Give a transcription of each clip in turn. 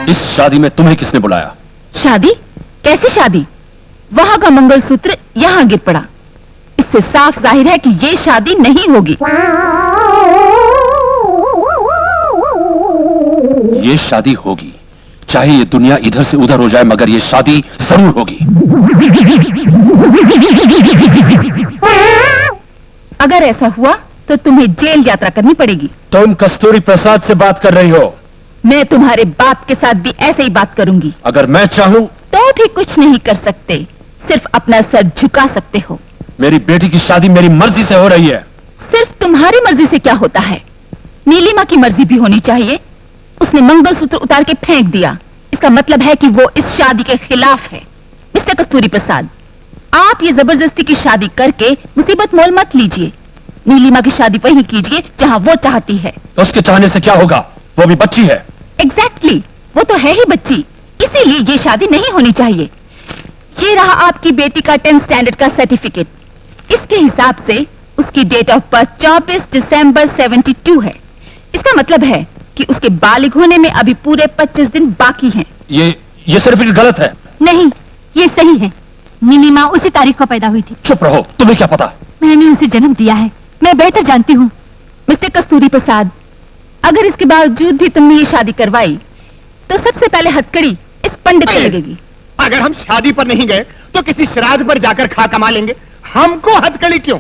इस शादी में तुम्हें किसने बुलाया? शादी? कैसी शादी? वहां का मंगलसूत्र यहाँ गिर पड़ा। इससे साफ जाहिर है कि ये शादी नहीं होगी। ये शादी होगी, चाहे ये दुनिया इधर से उधर हो जाए, मगर ये शादी जरूर होगी। अगर ऐसा हुआ तो तुम्हें जेल यात्रा करनी पड़ेगी। तुम कस्तूरी प्रसाद से बात कर रही हो? मैं तुम्हारे बाप के साथ भी ऐसे ही बात करूंगी। अगर मैं चाहूं तो भी कुछ नहीं कर सकते, सिर्फ अपना सर झुका सकते हो। मेरी बेटी की शादी मेरी मर्जी से हो रही है। सिर्फ तुम्हारी मर्जी से क्या होता है? नीलिमा की मर्जी भी होनी चाहिए। उसने मंगलसूत्र उतार के फेंक दिया, इसका मतलब है कि वो इस शादी के खिलाफ है। मिस्टर कस्तूरी प्रसाद, आप ये जबरदस्ती की शादी करके मुसीबत मोल मत लीजिए। नीलिमा की शादी वहीं कीजिए जहां वो चाहती है। तो उसके चाहने से क्या होगा? वो भी बच्ची है। एग्जैक्टली, वो तो है ही बच्ची, इसीलिए ये शादी नहीं होनी चाहिए। ये रहा आपकी बेटी का 10th स्टैंडर्ड का सर्टिफिकेट। इसके हिसाब से उसकी डेट ऑफ बर्थ 24 दिसंबर 72 है। इसका मतलब है कि उसके बालिग होने में अभी पूरे 25 दिन बाकी हैं। ये सर्टिफिकेट गलत है। नहीं, ये सही है। नीलिमा उसी तारीख को पैदा हुई थी। चुप रहो, तुम्हें क्या पता? मैंने उसे जन्म दिया है, मैं बेहतर जानती हूँ। मिस्टर कस्तूरी प्रसाद, अगर इसके बावजूद भी तुमने ये शादी करवाई तो सबसे पहले हथकड़ी इस पंडित से लगेगी। अगर हम शादी पर नहीं गए तो किसी श्राद्ध पर जाकर खा कमा लेंगे। हमको हथकड़ी क्यों?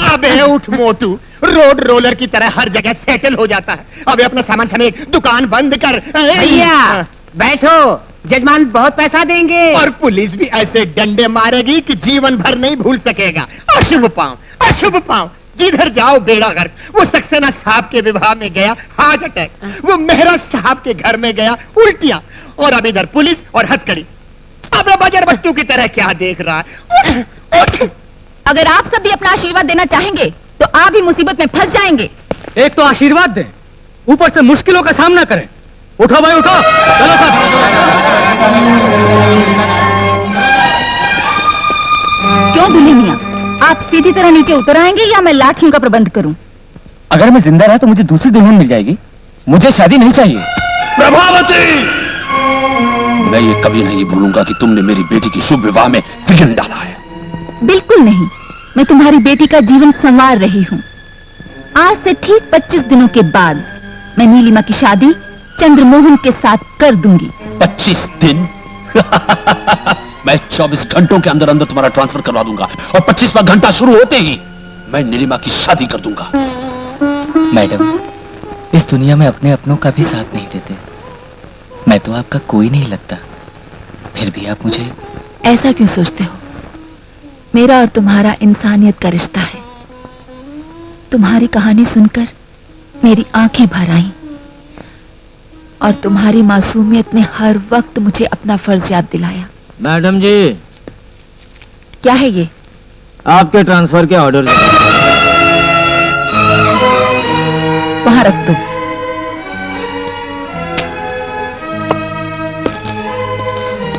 अबे उठ मोटू, रोड रोलर की तरह हर जगह सेटल हो जाता है। अबे अपना सामान समेत दुकान बंद कर। भैया बैठो, जजमान बहुत पैसा देंगे। और पुलिस भी ऐसे डंडे मारेगी कि जीवन भर नहीं भूल सकेगा। अशुभ पांव, अशुभ पांव। जिधर जाओ बेड़ा गर्क। वो सक्सेना साहब के विवाह में गया हार्ट अटैक, वो मेहरा साहब के घर में गया उल्टियां, और अब इधर पुलिस और हथकड़ी। अब बजर बच्चों की तरह क्या देख रहा है? उठ, उठ। अगर आप सब भी अपना आशीर्वाद देना चाहेंगे तो आप भी मुसीबत में फंस जाएंगे। एक तो आशीर्वाद दें, ऊपर से मुश्किलों का सामना करें। उठो भाई उठो, चलो सब। क्यों दूल्हे मियां, आप सीधी तरह नीचे उतर आएंगे या मैं लाठियों का प्रबंध करूं? अगर मैं जिंदा रहा तो मुझे दूसरी दुल्हन मिल जाएगी, मुझे शादी नहीं चाहिए। प्रभावती, मैं ये कभी नहीं भूलूंगा कि तुमने मेरी बेटी की शुभ विवाह में विघ्न डाला है। बिल्कुल नहीं, मैं तुम्हारी बेटी का जीवन संवार रही हूँ। आज से ठीक 25 दिनों के बाद मैं नीलिमा की शादी चंद्रमोहन के साथ कर दूंगी। 25 दिन? मैं 24 घंटों के अंदर अंदर तुम्हारा ट्रांसफर करवा दूंगा, और 25वां घंटा शुरू होते ही मैं नीलिमा की शादी कर दूंगा। मैडम, इस दुनिया में अपने अपनों का भी साथ नहीं देते। मैं तो आपका कोई नहीं लगता, फिर भी आप मुझे ऐसा क्यों सोचते हो? मेरा और तुम्हारा इंसानियत का रिश्ता है। तुम्हारी कहानी सुनकर मेरी आंखें भर आईं, और तुम्हारी मासूमियत ने हर वक्त मुझे अपना फर्ज याद दिलाया। मैडम जी, क्या है ये? आपके ट्रांसफर के ऑर्डर। वहां रख दो।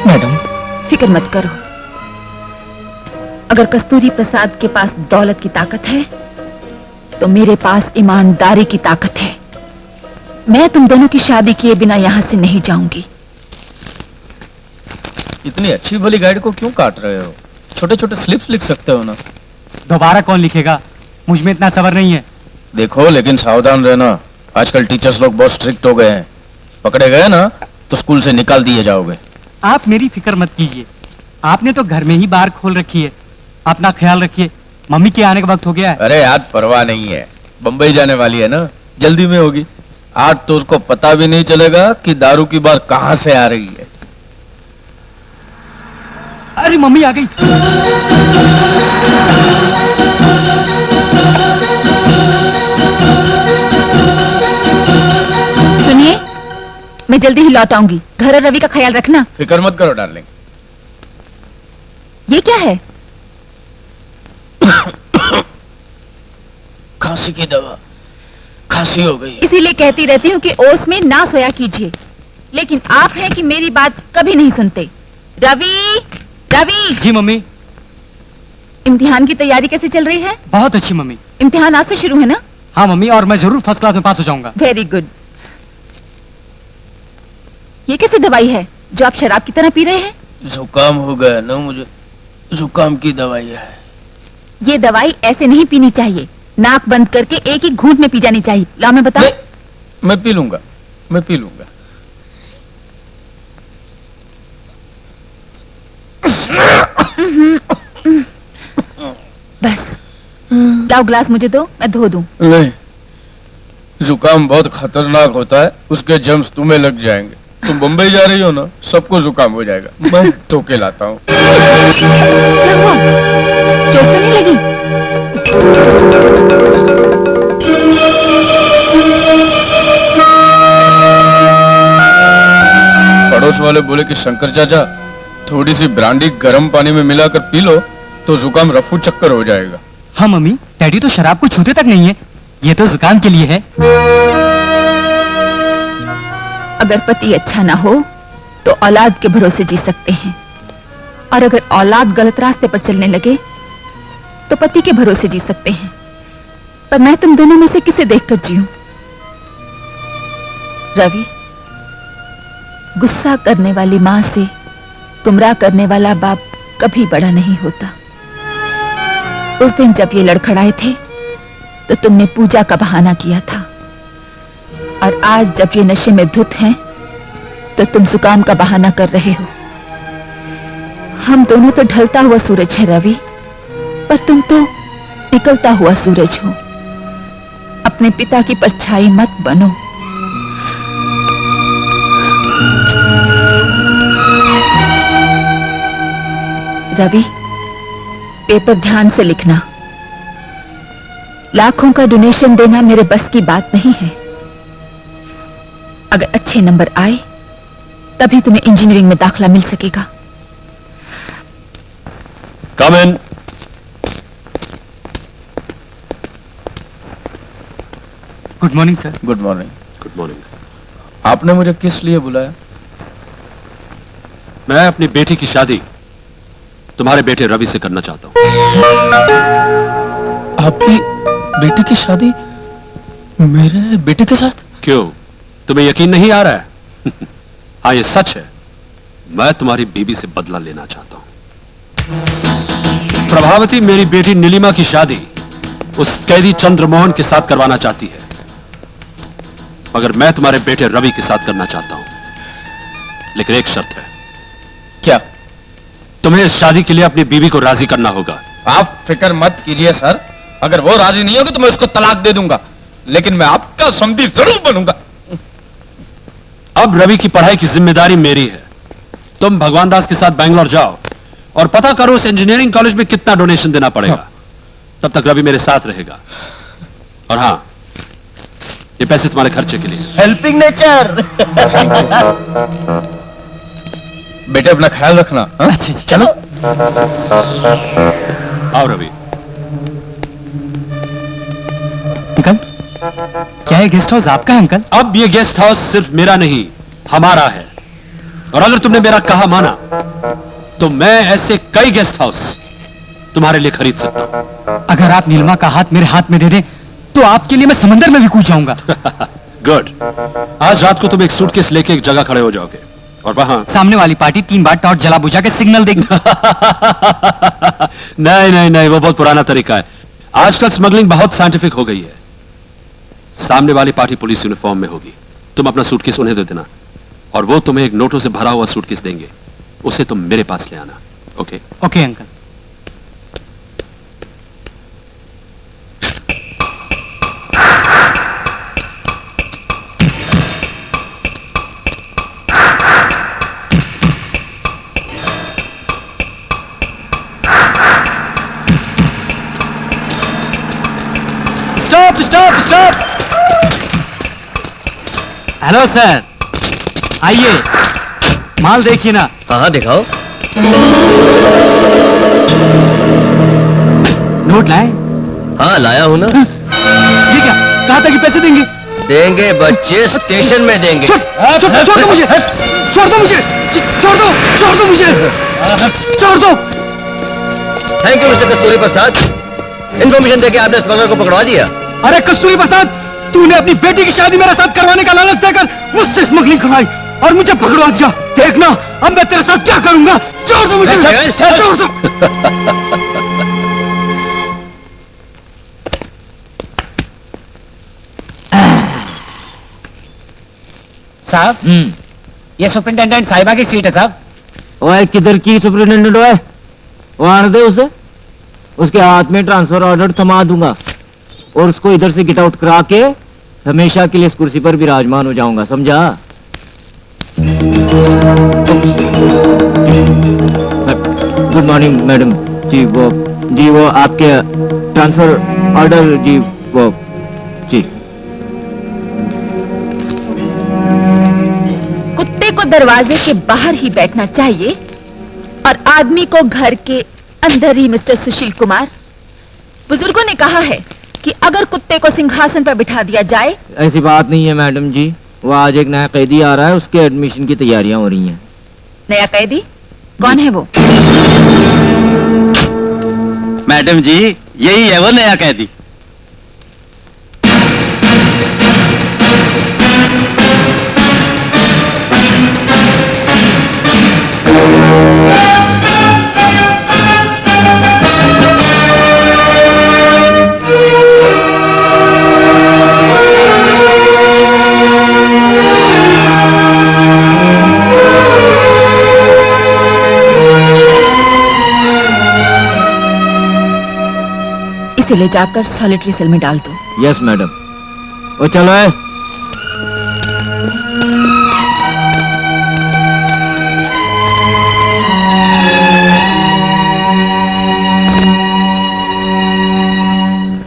मैडम, फिक्र मत करो। अगर कस्तूरी प्रसाद के पास दौलत की ताकत है तो मेरे पास ईमानदारी की ताकत है। मैं तुम दोनों की शादी किए बिना यहां से नहीं जाऊंगी। इतनी अच्छी भली गाइड को क्यों काट रहे हो? छोटे छोटे स्लिप्स लिख सकते हो ना। दोबारा कौन लिखेगा? मुझ में इतना सब्र नहीं है। देखो, लेकिन सावधान रहना, आजकल टीचर्स लोग बहुत स्ट्रिक्ट हो गए हैं। पकड़े गए ना तो स्कूल से निकाल दिए जाओगे। आप मेरी फिक्र मत कीजिए, आपने तो घर में ही बार खोल रखी है। अपना ख्याल रखिए, मम्मी के आने का वक्त हो गया है। अरे आज परवाह नहीं है, बम्बई जाने वाली है ना, जल्दी में होगी। आज तो उसको पता भी नहीं चलेगा कि दारू की बात कहां से आ रही है। अरे मम्मी आ गई। सुनिए, मैं जल्दी ही लौट आऊंगी। घर और रवि का ख्याल रखना। फिक्र मत करो डार्लिंग। ये क्या है? खांसी की दवा, खांसी हो गई है। इसीलिए कहती रहती हूँ कि ओस में ना सोया कीजिए, लेकिन आप हैं कि मेरी बात कभी नहीं सुनते। रवि, रवि। जी मम्मी। इम्तिहान की तैयारी कैसे चल रही है? बहुत अच्छी मम्मी। इम्तिहान आज से शुरू है ना? हाँ मम्मी, और मैं जरूर फर्स्ट क्लास में पास हो जाऊंगा। Very good. ये कैसी दवाई है जो आप शराब की तरह पी रहे हैं? जुकाम हो गया ना मुझे, जुकाम की दवाई है। ये दवाई ऐसे नहीं पीनी चाहिए, नाक बंद करके एक ही घूंट में पी जानी चाहिए। लाओ मैं बताऊं। मैं पी लूंगा, मैं पी लूंगा। बस लाओ ग्लास मुझे दो, मैं धो दूं। नहीं, जुकाम बहुत खतरनाक होता है, उसके जर्म्स तुम्हें लग जाएंगे। तुम बम्बई जा रही हो ना, सबको जुकाम हो जाएगा। मैं धो के लाता हूँ। क्या हुआ? चोट तो नहीं लगी? पड़ोस वाले बोले कि शंकर चाचा थोड़ी सी ब्रांडी गर्म पानी में मिलाकर पी लो तो जुकाम रफू चक्कर हो जाएगा। हाँ मम्मी, डैडी तो शराब को छूते तक नहीं है, ये तो जुकाम के लिए है। अगर पति अच्छा ना हो तो औलाद के भरोसे जी सकते हैं, और अगर औलाद गलत रास्ते पर चलने लगे तो पति के भरोसे जी सकते हैं। पर मैं तुम दोनों में से किसे देखकर जीऊं? रवि, गुस्सा करने वाली मां से गुमराह करने वाला बाप कभी बड़ा नहीं होता। उस दिन जब ये लड़खड़ाए थे तो तुमने पूजा का बहाना किया था, और आज जब ये नशे में धुत हैं तो तुम जुकाम का बहाना कर रहे हो। हम दोनों तो ढलता हुआ सूरज है रवि, पर तुम तो निकलता हुआ सूरज हो। अपने पिता की परछाई मत बनो। रवि, पेपर ध्यान से लिखना। लाखों का डोनेशन देना मेरे बस की बात नहीं है। अगर अच्छे नंबर आए तभी तुम्हें इंजीनियरिंग में दाखिला मिल सकेगा। Come in. Good morning sir. Good morning. Good morning. आपने मुझे किस लिए बुलाया? मैं अपनी बेटी की शादी तुम्हारे बेटे रवि से करना चाहता हूं। आपकी बेटी की शादी मेरे बेटे के साथ? क्यों, तुम्हें यकीन नहीं आ रहा है? हाँ, ये सच है। मैं तुम्हारी बीबी से बदला लेना चाहता हूं। प्रभावती मेरी बेटी नीलिमा की शादी उस कैदी चंद्रमोहन के साथ करवाना चाहती है, मगर मैं तुम्हारे बेटे रवि के साथ करना चाहता हूं। लेकिन एक शर्त है। क्या? तुम्हें इस शादी के लिए अपनी बीवी को राजी करना होगा। आप फिक्र मत कीजिए सर, अगर वो राजी नहीं होगी तो मैं उसको तलाक दे दूंगा, लेकिन मैं आपका समधी जरूर बनूंगा। अब रवि की पढ़ाई की जिम्मेदारी मेरी है। तुम भगवान दास के साथ बैंगलोर जाओ और पता करो उस इंजीनियरिंग कॉलेज में कितना डोनेशन देना पड़ेगा। तब तक रवि मेरे साथ रहेगा। और हाँ, ये पैसे तुम्हारे खर्चे के लिए। Helping nature. बेटे अपना ख्याल रखना। हाँ? अच्छा जी। चलो। आओ रवि। अंकल, क्या ये गेस्ट हाउस आपका है अंकल? अब ये गेस्ट हाउस सिर्फ मेरा नहीं, हमारा है। और अगर तुमने मेरा कहा माना तो मैं ऐसे कई गेस्ट हाउस तुम्हारे लिए खरीद सकता हूं। अगर आप नीलिमा का हाथ मेरे हाथ में दे दें तो आपके लिए मैं समंदर में भी कूद जाऊंगा। गुड। आज रात को तुम एक सूटकेस लेके एक जगह खड़े हो जाओगे और वहां सामने वाली पार्टी 3 बार टॉर्च जला बुझा के सिग्नल देगी। नहीं नहीं नहीं, वो बहुत पुराना तरीका है। आजकल स्मगलिंग बहुत साइंटिफिक हो गई है। सामने वाली पार्टी पुलिस यूनिफॉर्म में होगी। तुम अपना सूटकेस उन्हें दे देना और वो तुम्हें एक नोटों से भरा हुआ सूटकेस देंगे। उसे तुम मेरे पास ले आना। Okay? Okay uncle. Stop stop stop. Hello sir, आइए, माल देखिए ना। हाँ दिखाओ। नोट लाए? हाँ लाया हूँ ना। ये क्या, कहा था कि पैसे देंगे? देंगे बच्चे, स्टेशन में देंगे। छोड़ दो मुझे, छोड़ दो मुझे, छोड़ दो, छोड़ दो मुझे, छोड़ दो। Thank you mister Kasturi Prasad, information देके आपने स्मगलर को पकड़वा दिया। अरे कस्तूरी प्रसाद, तूने अपनी बेटी की शादी मेरे साथ करवाने का लालच देकर मुझसे स्मगलिंग करवाई और मुझे पकड़वा दिया। देखना अब मैं तेरे साथ क्या करूंगा। छोड़ दो मुझे, छोड़ दो। साहब ये सुपरिंटेंडेंट साहिबा की सीट है साहब। ओए किधर की सुपरिटेंडेंट ओए? वो आने दे उसे, उसके हाथ में ट्रांसफर ऑर्डर थमा दूंगा और उसको इधर से गेट आउट करा के हमेशा के लिए इस कुर्सी पर विराजमान हो जाऊंगा, समझा? गुड मॉर्निंग मैडम जी। वो आपके ट्रांसफर ऑर्डर जी, वो जी। कुत्ते को दरवाजे के बाहर ही बैठना चाहिए और आदमी को घर के अंदर ही। मिस्टर सुशील कुमार, बुजुर्गों ने कहा है कि अगर कुत्ते को सिंहासन पर बिठा दिया जाए। ऐसी बात नहीं है मैडम जी, वो आज एक नया कैदी आ रहा है, उसके एडमिशन की तैयारियां हो रही हैं। नया कैदी? कौन है वो? मैडम जी यही है वो नया कैदी। इसे ले जाकर सॉलिटरी सेल में डाल दो। Yes madam. वो चलो है।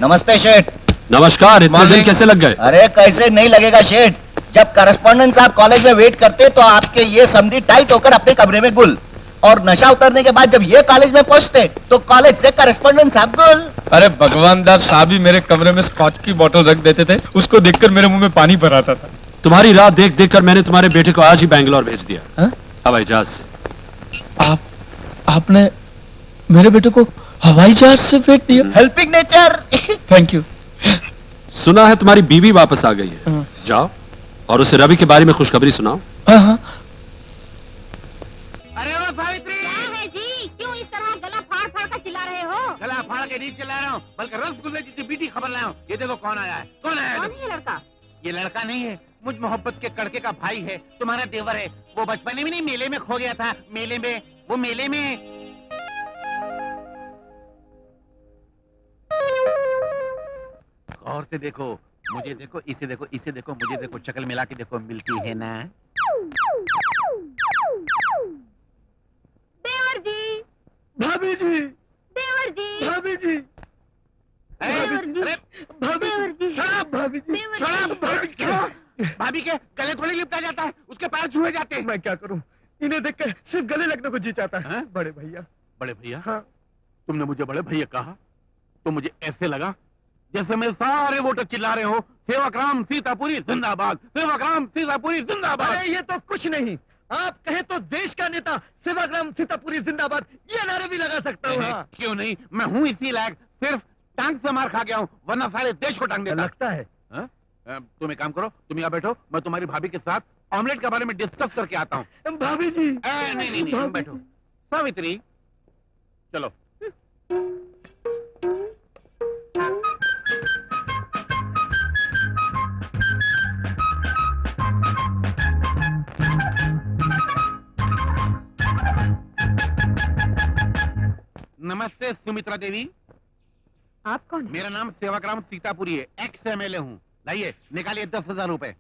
नमस्ते शेठ। नमस्कार। इतने दिन कैसे लग गए? अरे कैसे नहीं लगेगा शेठ, जब करस्पॉन्डेंट साहब कॉलेज में वेट करते तो आपके ये समधी टाइट होकर अपने कमरे में गुल, और नशा उतरने के बाद जब ये कॉलेज में पहुंचते तो कॉलेज से करस्पॉन्डेंट साहब गुल। अरे भगवान दास साहब ही मेरे कमरे में स्कॉच की बोतल रख देते थे, उसको देखकर मेरे मुंह में पानी भर आता था। तुम्हारी राह देख देख कर मैंने तुम्हारे बेटे को आज ही बैंगलोर भेज दिया हवाई जहाज से। आपने मेरे बेटे को हवाई जहाज से भेज दिया? Helping nature. Thank you. सुना है तुम्हारी बीवी वापस आ गई है। जाओ और उसे रवि के बारे में खुशखबरी सुनाओ। हाँ। अरे वो सावित्री, क्या है जी? क्यों इस तरह गला फाड़ फाड़ कर चिल्ला रहे हो? गला फाड़ के नहीं चिल्ला रहा हूँ, बल्कि रसगुल्ले जैसी बीटी खबर लाया हूँ। ये देखो कौन आया है। कौन आया है? कौन है ये लड़का? ये लड़का नहीं है, मुझ मोहब्बत के कड़के का भाई है, तुम्हारा देवर है। वो बचपन में नहीं मेले में खो गया था। मेले में, वो मेले में। गौर से देखो, मुझे देखो, इसे देखो, इसे देखो, मुझे देखो, शक्ल मिला के देखो, मिलती है ना? देवर जी, भाभी जी, देवर जी, भाभी जी, देवर जी, अरे देवर जी, शराब भाभी जी, देवर जी। शराब भाभी जी। भाभी के गले थोड़ी लिपटा जाता है, उसके पैर छुए जाते हैं। मैं क्या करूं, इन्हें देखकर सिर्फ गले लगने को जी चाहता है। बड़े भैया। बड़े भैया? हाँ। तुमने मुझे बड़े भैया कहा तो मुझे ऐसे लगा जैसे मैं सारे वोटर चिल्ला रहे हो, सेवाग्राम सीतापुरी जिंदाबाद, सेवाग्राम सीतापुरी जिंदाबाद। अरे ये तो कुछ नहीं, आप कहे तो देश का नेता सेवाग्राम सीतापुरी जिंदाबाद ये नारे भी लगा सकता हूँ। क्यों नहीं, मैं हूँ इसी लायक, सिर्फ टांग से मार खा गया हूँ, वरना सारे देश को टांग देता। लगता है। तुम एक काम करो, तुम यहाँ बैठो, मैं तुम्हारी भाभी के साथ ऑमलेट के बारे में डिस्कस करके आता हूँ। भाभी जी। नहीं, तुम बैठो। सावित्री चलो। नमस्ते सुमित्रा देवी। आप कौन? मेरा नाम सेवाग्राम सीतापुरी है, एक्स एमएलए हूँ। लाइए निकालिए 10,000 रुपए।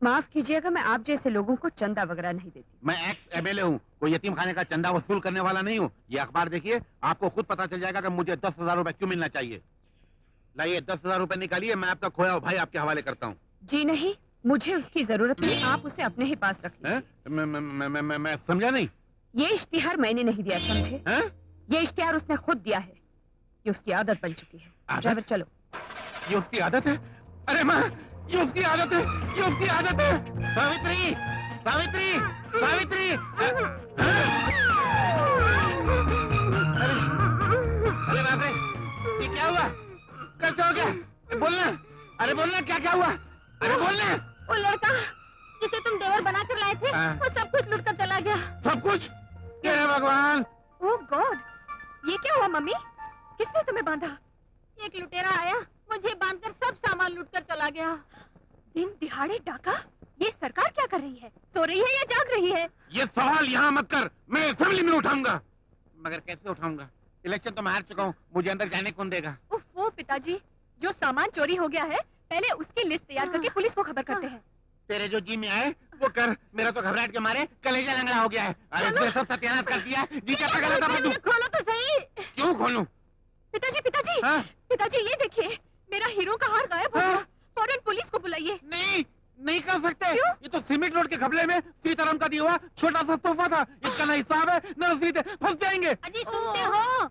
माफ कीजिएगा, मैं आप जैसे लोगों को चंदा वगैरह नहीं देती। मैं एक्स एमएलए हूँ, कोई यतीम खाने का चंदा वसूल करने वाला नहीं हूँ। ये अखबार देखिए, आपको खुद पता चल जाएगा कि मुझे 10,000 रुपए क्यों मिलना चाहिए। लाइए 10,000 रुपए निकालिए, मैं आपका खोया हुआ भाई आपके हवाले करता हूँ। जी नहीं, मुझे उसकी जरूरत नहीं, आप उसे अपने ही पास रख लीजिए। मैं समझा नहीं। ये इश्तिहार मैंने नहीं दिया, समझे? ये इश्तिहार उसने खुद दिया है, ये उसकी आदत बन चुकी है। ड्राइवर चलो। ये उसकी आदत है? अरे माँ, ये उसकी आदत है, ये उसकी आदत है। सावित्री, सावित्री, सावित्री। अरे बाप रे, ये क्या हुआ? कैसे हो गया? बोलना, अरे बोलना, क्या क्या हुआ? अरे बोलना। वो लड़का जिसे तुम देवर बना कर लाए थे हाँ। वो सब कुछ लूट कर चला गया। सब कुछ? हे भगवान! ओह गॉड, ये क्या हुआ मम्मी? किसने तुम्हें बांधा? एक लुटेरा आया, मुझे बांधकर सब सामान लूट कर चला गया। दिन दिहाड़े डाका? ये सरकार क्या कर रही है? सो रही है या जाग रही है? ये सवाल यहाँ मत कर, मैं असेंबली में उठाऊंगा। मगर कैसे उठाऊंगा? इलेक्शन तो मैं हार चुका हूँ, मुझे अंदर जाने कौन देगा? वो पिताजी, जो सामान चोरी हो गया है पहले उसकी लिस्ट तैयार करके पुलिस को खबर करते हैं। तेरे जो जी में आए वो कर, मेरा तो घबराहट के मारे कलेजा लंगड़ा हो गया है। अरे तूने सब सत्यानाश कर दिया है। जी क्या गलत था तू? खोलो तो सही। क्यों खोलूं? पिताजी पिताजी हाँ? पिताजी ये देखिए, मेरा हीरो का हार गायब हो हाँ? गया। फौरन पुलिस को बुलाइए। नहीं, नहीं कर सकते। क्यों? ये तो सीमेंट रोड के घपले में सीताराम का दिया हुआ छोटा सा तोहफा था। इसका ना हिसाब है ना रसीद है, फंस जाएंगे। अजी सुनते हो?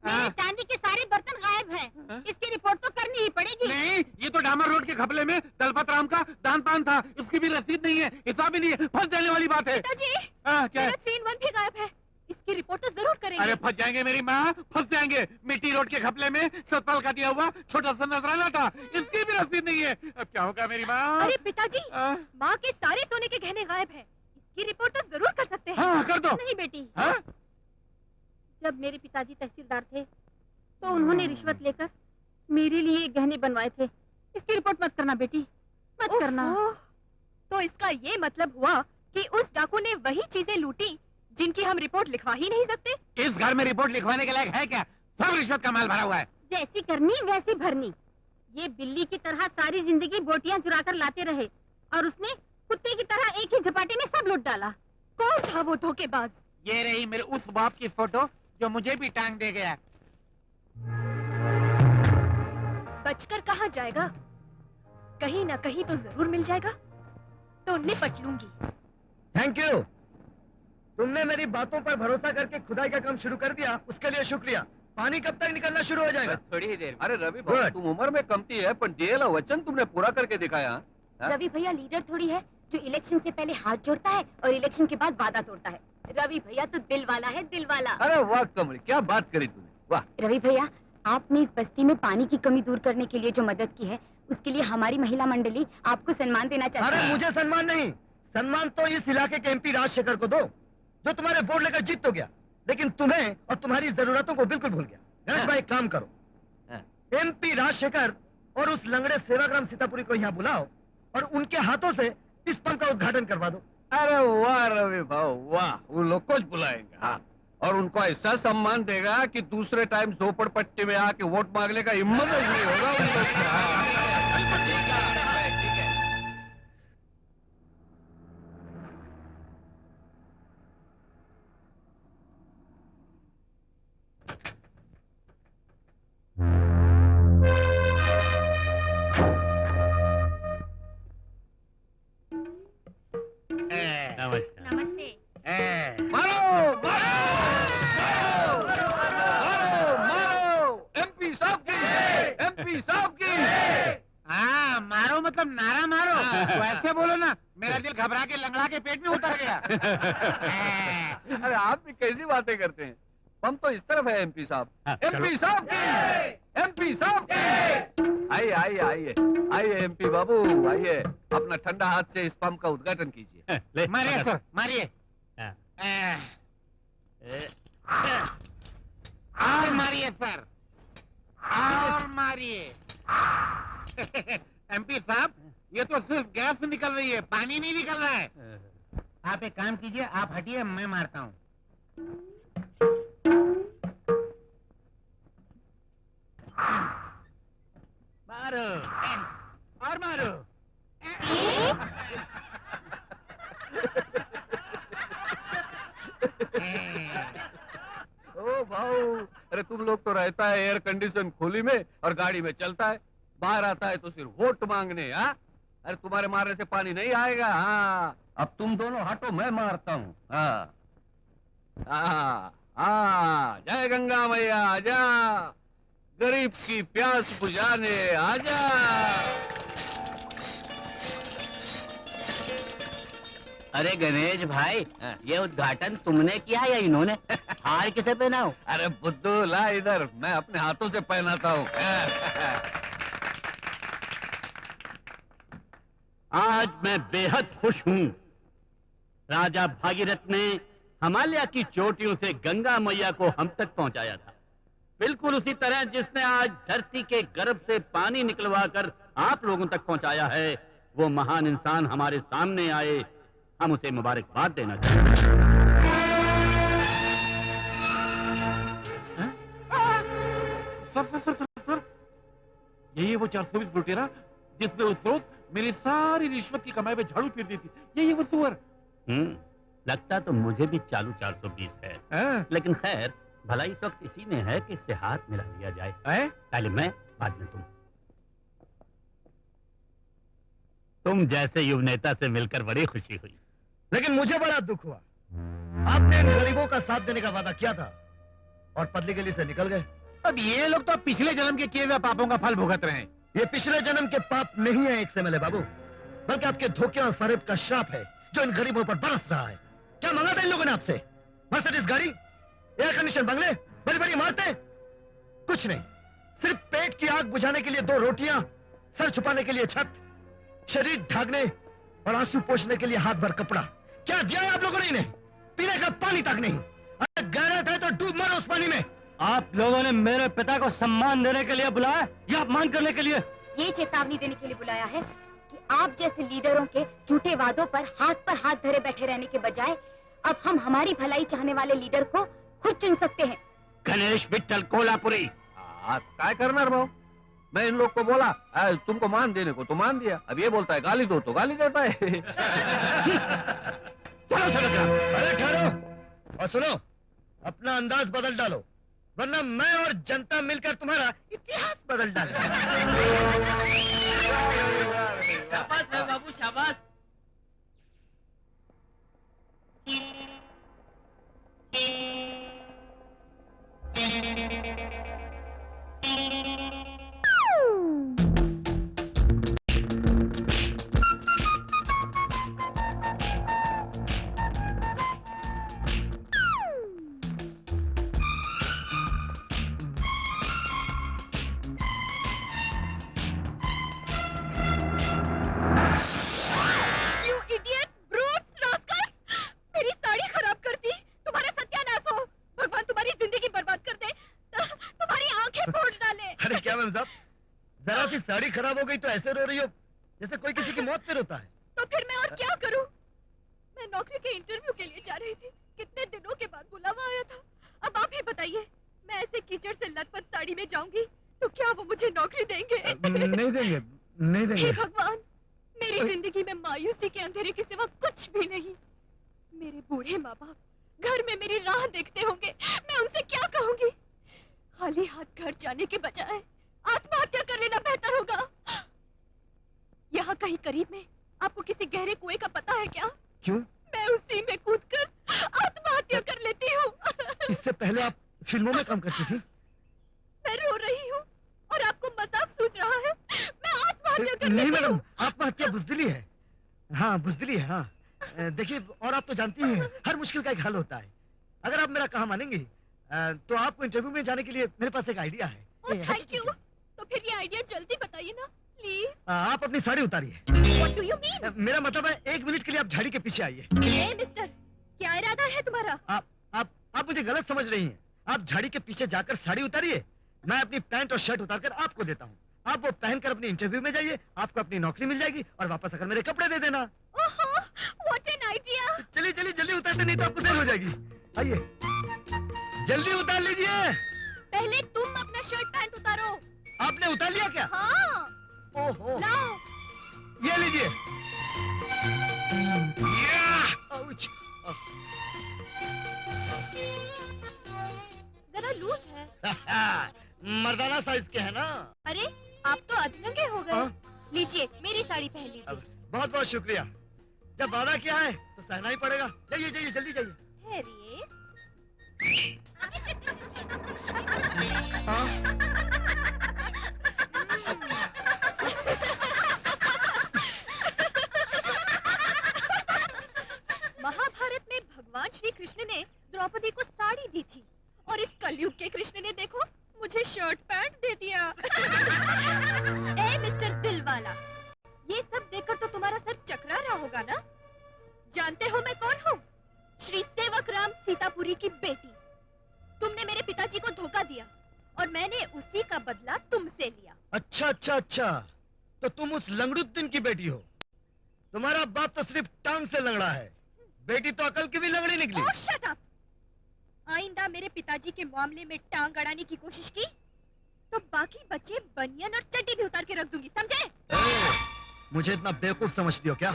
मेरे चांदी के सारे बर्तन गायब हैं। इसकी रिपोर्ट तो करनी ही पड़ेगी। नहीं, ये तो डामर रोड के घपले में दलपत राम का दान पान था। इसकी भी रसीद नहीं है, हिसाब भी नहीं है, फंस जाने वाली बात है। पिताजी, क्या है? मेरा 3-in-1 भी गायब है। इसकी रिपोर्ट तो जरूर करेंगे। अरे फंस जाएंगे मेरी माँ, फंस जाएंगे। मिट्टी रोड के घपले में सतपाल का दिया हुआ छोटा सा नजराना था, इसकी भी रसीद नहीं है। अब क्या होगा मेरी माँ? अरे पिताजी, माँ के सारे सोने के गहने गायब हैं। इसकी रिपोर्ट तो जरूर कर सकते हैं। हाँ, कर दो। नहीं बेटी, हाँ? जब मेरे पिताजी तहसीलदार थे तो उन्होंने रिश्वत लेकर मेरे लिए गहने बनवाए थे। इसकी रिपोर्ट मत करना बेटी, मत करना। तो इसका ये मतलब हुआ कि उस डाकू ने वही चीजें लूटी जिनकी हम रिपोर्ट लिखवा ही नहीं सकते। इस घर में रिपोर्ट लिखवाने के लायक है क्या? सब रिश्वत का माल भरा हुआ है। जैसी करनी वैसी भरनी। ये बिल्ली की तरह सारी जिंदगी बोटियां चुरा कर लाते रहे और उसने कुत्ते की तरह एक ही झपाटे में सब लूट डाला। कौन था वो धोखेबाज? ये रही मेरे उस बाप की फोटो जो मुझे भी टांग दे गया। बचकर कहाँ जाएगा? कहीं ना कहीं तो जरूर मिल जाएगा, तो निपट लूंगी। Thank you. तुमने मेरी बातों पर भरोसा करके खुदाई का काम शुरू कर दिया, उसके लिए शुक्रिया। पानी कब तक निकलना शुरू हो जाएगा? थोड़ी ही देर। अरे रवि भाई, तुम उम्र में कमती है पर दिया वचन तुमने पूरा करके दिखाया। हाँ? रवि भैया लीडर थोड़ी है जो इलेक्शन से पहले हाथ जोड़ता है और इलेक्शन के बाद वादा तोड़ता है। रवि भैया तो दिल वाला है, दिल वाला। अरे वाह कमल, क्या बात करी तूने, वाह। रवि भैया, आपने इस बस्ती में पानी की कमी दूर करने के लिए जो मदद की है उसके लिए हमारी महिला मंडली आपको सम्मान देना चाहती अरे है। मुझे सम्मान नहीं, सम्मान तो इस इलाके के एमपी राजशेखर को दो, जो तुम्हारे वोट लेकर जीत तो गया लेकिन तुम्हें और तुम्हारी जरूरतों को बिल्कुल भूल गया। गणेश भाई, एक काम करो, एमपी राजशेखर और उस लंगड़े सेवाग्राम सीतापुरी को यहाँ बुलाओ और उनके हाथों से इस पंप का उद्घाटन करवा दो। अरे वाह रवि भाव, वाह। उन लोग को बुलाएंगे, हाँ, और उनको ऐसा सम्मान देगा कि दूसरे टाइम झोपड़पट्टी में आके वोट मांगने का हिम्मत नहीं होगा उन लोग को। हाँ। ठीक है। नमस्ते। मारो एमपी साहब की, एमपी साहब की। हाँ, मारो मतलब नारा मारो। वैसे बोलो ना, मेरा दिल घबरा के लंगड़ा के पेट में उतर गया। अरे आप भी कैसी बातें करते हैं, हम तो इस तरफ है एमपी साहब। एमपी साहब की, एमपी साहब की। आइए आइए आइए आइए एमपी बाबू, आइए, अपना ठंडा हाथ से इस पंप का उद्घाटन कीजिए। मारिए सर, मारिए। और मारिए सर, और मारिए। एमपी साहब, ये तो सिर्फ गैस निकल रही है, पानी नहीं निकल रहा है। आप एक काम कीजिए, आप हटिए, मैं मारता हूँ। मारो और मारो। ओ भाऊ, अरे तुम लोग तो रहता है एयर कंडीशन खोली में और गाड़ी में चलता है, बाहर आता है तो सिर्फ वोट मांगने। हाँ, अरे तुम्हारे मारने से पानी नहीं आएगा। हाँ, अब तुम दोनों हटो, मैं मारता हूँ। हाँ हाँ हाँ, जय गंगा मैया आजा, गरीब की प्यास बुझाने आजा। अरे गणेश भाई, ये उद्घाटन तुमने किया या इन्होंने? हार किसे पहनाओ? अरे बुद्धू, ला इधर, मैं अपने हाथों से पहनाता हूँ। आज मैं बेहद खुश हूं। राजा भागीरथ ने हिमालय की चोटियों से गंगा मैया को हम तक पहुंचाया था, बिल्कुल उसी तरह जिसने आज धरती के गर्भ से पानी निकलवा कर आप लोगों तक पहुंचाया है। वो महान इंसान हमारे सामने आए, हम उसे मुबारकबाद देना चाहते हैं। सर, यही वो 420 लुटेरा जिसने उस रोज मेरी सारी रिश्वत की कमाई में झाड़ू फेर दी थी। यही वो सुअर। लगता तो मुझे भी चालू 420 है, लेकिन खैर भला इस वक्त इसी ने है कि इससे हाथ मिला लिया जाए। पहले मैं, बाद में तुम जैसे युव नेता से मिलकर बड़ी खुशी हुई। लेकिन मुझे बड़ा दुख हुआ। आपने इन गरीबों का साथ देने का वादा किया था और पतली गली से निकल गए। अब ये लोग तो पिछले जन्म के किए हुए पापों का फल भुगत रहे हैं। ये पिछले जन्म के पाप नहीं है एक से मिले बाबू, बल्कि आपके धोखे और फरेब का श्राप है जो इन गरीबों पर बरस रहा है। क्या मांगा था इन लोगों ने आपसे? मर्सिडीज गाड़ी, एयर कंडीशन बंगले, बड़ी बड़ी इमारतें? कुछ नहीं, सिर्फ पेट की आग बुझाने के लिए 2 रोटियां, सर छुपाने के लिए छत, शरीर ढाकने और आंसू पोंछने के लिए हाथ भर कपड़ा। क्या दिया है आप लोगों ने इन्हें? पीने का पानी तक नहीं। अगर गैरत है तो डूब मरो उस पानी में। आप लोगों ने मेरे पिता को सम्मान देने के लिए बुलाया या अपमान करने के लिए? ये चेतावनी देने के लिए बुलाया है कि आप जैसे लीडरों के झूठे वादों पर हाथ धरे बैठे रहने के बजाय अब हम हमारी भलाई चाहने वाले लीडर को खुद चुन सकते हैं। गणेश विट्ठल कोल्हापुरी। काय करना भाव, मैं इन लोग को बोला तुमको मान देने को तो मान दिया, अब ये बोलता है गाली दो तो गाली देता है। चलो अरे ठहरो और सुनो, अपना अंदाज बदल डालो वरना मैं और जनता मिलकर तुम्हारा इतिहास बदल डालेंगे। शाबाश है बाबू, शाबाश। जरा सी साड़ी खराब हो गई तो ऐसे रो रही हो जैसे कोई किसी की मौत पे रोता है। तो फिर मैं और क्या करूं? मैं नौकरी के इंटरव्यू के लिए जा रही थी, कितने दिनों के बाद बुलावा आया था। अब आप ही बताइए, मैं ऐसे कीचड़ से लथपथ साड़ी में जाऊंगी तो क्या वो मुझे नौकरी देंगे? नहीं देंगे, नहीं देंगे। हे भगवान, मेरी जिंदगी में मायूसी के अंधेरे के सिवा कुछ भी नहीं। मेरे बूढ़े माँ बाप घर में मेरी राह देखते होंगे, मैं उनसे क्या कहूंगी? खाली हाथ घर जाने के बजाय आत्महत्या कर लेना बेहतर होगा। यहाँ कहीं करीब में आपको किसी गहरे कुएं का पता है क्या? क्यों? मैं उसी में कूदकर आत्महत्या कर लेती हूँ। इससे पहले आप फिल्मों में काम करती थी। मैं रो रही हूँ और आपको मजाक सूझ रहा है। मैं आत्महत्या कर नहीं लेती मैडम, हूँ। आत्महत्या बुजदिली है। हाँ बुजदिली है। हाँ देखिए, और आप तो जानती हैं हर मुश्किल का एक हल होता है। अगर आप मेरा कहा मानेंगी तो आपको इंटरव्यू में जाने के लिए मेरे पास एक आइडिया है। Thank you. तो फिर ये आइडिया जल्दी बताइए ना प्लीज। आप अपनी sari उतारिए। What do you mean? मेरा मतलब है 1 मिनट के लिए आप झाड़ी के पीछे आइए। मिस्टर, क्या इरादा है तुम्हारा? आप मुझे गलत समझ रही हैं। आप झाड़ी के पीछे जाकर साड़ी उतारिए, मैं अपनी पैंट और शर्ट उतारकर आपको देता हूँ। आप वो पहनकर अपनी इंटरव्यू में जाइए, आपको अपनी नौकरी मिल जाएगी और वापस आकर मेरे कपड़े दे देना। ओहो, what an idea! चलिए चलिए जल्दी उतारते, नहीं तो आपको देर हो जाएगी। आइए जल्दी उतार लीजिए। पहले तुम अपना शर्ट पैंट उतारो। आपने उतार लिया क्या? हाँ। ओहो, लाओ। ये लीजिए। आउच। जरा लूज है। मर्दाना साइज के है ना। अरे आप तो अधनंगे हो गए। लीजिए मेरी साड़ी पहन लीजिए। बहुत बहुत शुक्रिया। जब वादा किया है तो सहना ही पड़ेगा। जाइए जाइए जल्दी जाइए। ठहरिए। महाभारत में भगवान श्री कृष्ण ने द्रौपदी को साड़ी दी थी और इस कलयुग के कृष्ण ने देखो मुझे शर्ट पैंट दे दिया। ए मिस्टर दिलवाला, ये सब देखकर तो तुम्हारा सर चकरा रहा होगा ना? जानते हो मैं कौन हूँ? श्री सेवक राम सीतापुरी की बेटी। तुमने मेरे पिताजी को धोखा दिया और मैंने उसी का बदला तुमसे लिया। अच्छा अच्छा अच्छा, तो तुम उस लंगड़ुद्दीन की बेटी हो। तुम्हारा बाप तो सिर्फ टांग से लंगड़ा है, बेटी तो अकल की भी लंगड़ी निकली। ओह शट अप! आइंदा मेरे पिताजी के मामले में टांग अड़ाने की कोशिश की तो बाकी बच्चे बनियान और चड्डी भी उतार के रख दूंगी, समझे? मुझे इतना बेवकूफ समझती हो क्या?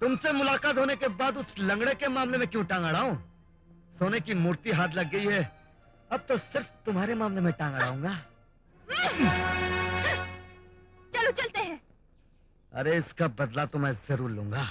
तुमसे मुलाकात होने के बाद उस लंगड़े के मामले में क्यों टांग अड़ाऊं? सोने की मूर्ति हाथ लग गई है, अब तो सिर्फ तुम्हारे मामले में टांग अड़ाऊंगा। चलो चलते हैं। अरे इसका बदला तो मैं जरूर लूंगा।